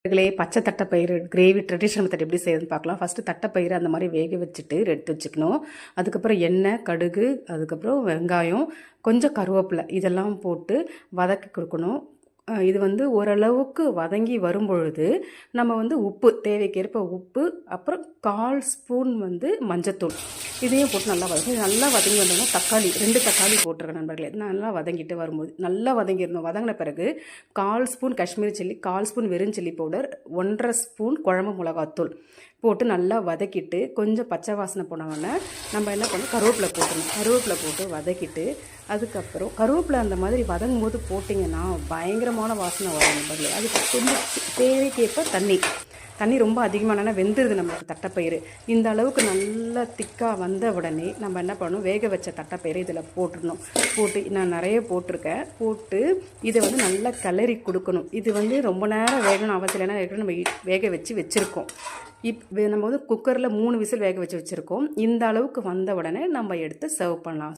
இதுலேயே பச்சை தட்டைப்பயிறு கிரேவி ட்ரெடிஷ்னல் மெத்தட் எப்படி செய்யுதுன்னு பார்க்கலாம். ஃபஸ்ட்டு தட்டைப்பயிறு அந்த மாதிரி வேக வச்சுட்டு எடுத்து வச்சுக்கணும். அதுக்கப்புறம் எண்ணெய், கடுகு, அதுக்கப்புறம் வெங்காயம், கொஞ்சம் கருவேப்பிலை இதெல்லாம் போட்டு வதக்கி கொடுக்கணும். இது வந்து ஓரளவுக்கு வதங்கி வரும்பொழுது நம்ம வந்து உப்பு தேவைக்கேற்ப உப்பு, அப்புறம் 1/4 ஸ்பூன் வந்து மஞ்சத்தூள் இதையும் போட்டு நல்லா வதங்கி வந்தோம்னா தக்காளி 2 தக்காளி போட்டுருக்கேன் நண்பர்களே. நல்லா வதங்கிட்டு வரும்போது நல்லா வதங்கிடணும். வதங்கின பிறகு 1/4 ஸ்பூன் காஷ்மீரி சில்லி, 1/4 ஸ்பூன் வெறும் சில்லி பவுடர், 1/2 ஸ்பூன் குழம்பு மிளகாத்தூள் போட்டு நல்லா வதக்கிட்டு கொஞ்சம் பச்சை வாசனை போனோடனே நம்ம என்ன பண்ணணும், கருவேப்பிலை போட்டுணும். கருவேப்பிலை போட்டு வதக்கிட்டு அதுக்கப்புறம் கருவேப்பிலை அந்த மாதிரி வதங்கும் போது போட்டிங்கன்னா பயங்கரமான வாசனை வரும் நண்பர்களே. அதுக்கு கொஞ்சம் தேவைக்கேற்ப தண்ணி ரொம்ப அதிகமானா வெந்துடுது நம்மளுக்கு தட்டைப்பயிறு. இந்த அளவுக்கு நல்லா திக்காக வந்த உடனே நம்ம என்ன பண்ணணும், வேக வச்ச தட்டைப்பயிறு இதில் போட்டுடணும். போட்டு நான் நிறைய போட்டிருக்கேன். போட்டு இதை வந்து நல்லா கிளறி கொடுக்கணும். இது வந்து ரொம்ப நேரம் வேகணும் அவசியம் இல்லைன்னா ஏற்கனவே நம்ம வேக வச்சுருக்கோம். நம்ம வந்து குக்கரில் 3 விசில் வேக வச்சுருக்கோம். இந்த அளவுக்கு வந்த உடனே நம்ம எடுத்து சர்வ் பண்ணலாம்.